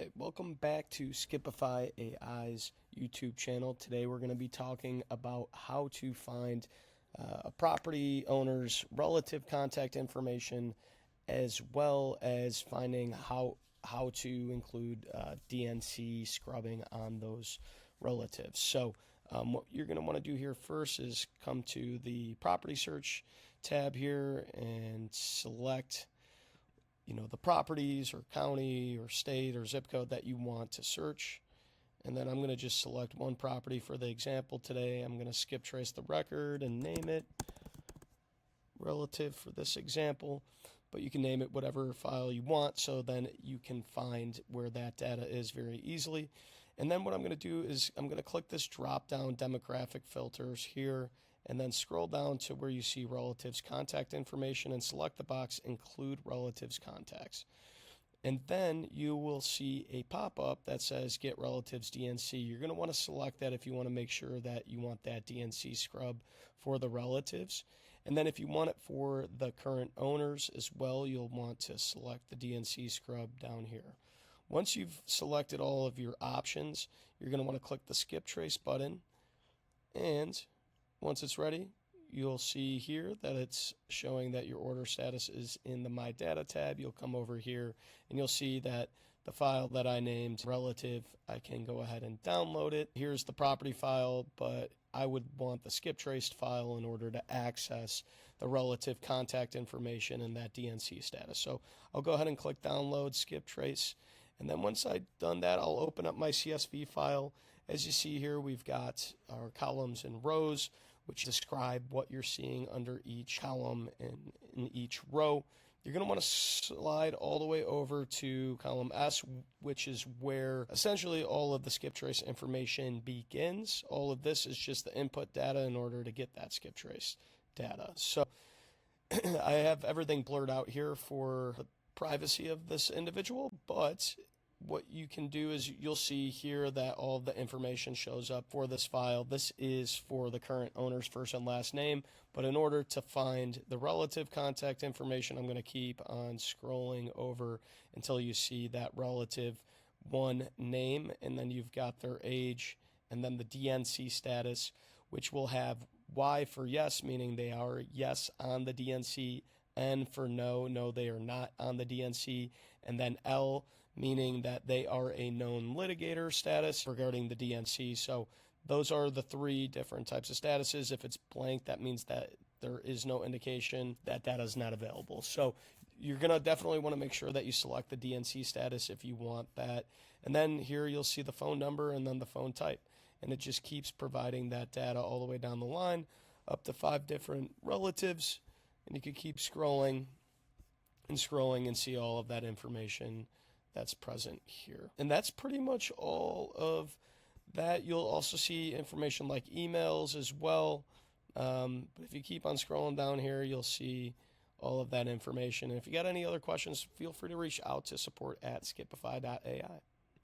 Alright, welcome back to Skipify.ai's YouTube channel. Today we're going to be talking about how to find a property owner's relative contact information, as well as finding how to include DNC scrubbing on those relatives. So what you're going to want to do here first is come to the property search tab here and select the properties or county or state or zip code that you want to search. And then I'm going to just select one property for the example today. I'm going to skip trace the record and name it relative for this example, but you can name it whatever file you want, so then you can find where that data is very easily. And then what I'm going to do is I'm going to click this drop down demographic filters here, and then scroll down to where you see relatives contact information and select the box include relatives contacts. And then you will see a pop-up that says get relatives DNC. You're going to want to select that if you want to make sure that you want that DNC scrub for the relatives. And then if you want it for the current owners as well, you'll want to select the DNC scrub down here. Once you've selected all of your options, you're going to want to click the skip trace button, and once it's ready, you'll see here that it's showing that your order status is in the My Data tab. You'll come over here and you'll see that the file that I named relative, I can go ahead and download it. Here's the property file, but I would want the skip traced file in order to access the relative contact information and that DNC status. So I'll go ahead and click download skip trace. And then once I've done that, I'll open up my CSV file. As you see here, we've got our columns and rows, which describe what you're seeing under each column and in each row. You're going to want to slide all the way over to column S, which is where essentially all of the skip trace information begins. All of this is just the input data in order to get that skip trace data. So I have everything blurred out here for the privacy of this individual, but what you can do is you'll see here that all of the information shows up for this file. This is for the current owner's first and last name, but in order to find the relative contact information, I'm going to keep on scrolling over until you see that relative one name, and then you've got their age, and then the DNC status, which will have Y for yes, meaning they are yes on the DNC, N for no, they are not on the DNC, and then L, meaning that they are a known litigator status regarding the DNC. So those are the three different types of statuses. If it's blank, that means that there is no indication that data is not available. So you're going to definitely want to make sure that you select the DNC status if you want that. And then here you'll see the phone number and then the phone type. And it just keeps providing that data all the way down the line, up to 5 different relatives. And you can keep scrolling and scrolling and see all of that information that's present here. And that's pretty much all of that. You'll also see information like emails as well. But if you keep on scrolling down here, you'll see all of that information. And if you got any other questions, feel free to reach out to support@skipify.ai.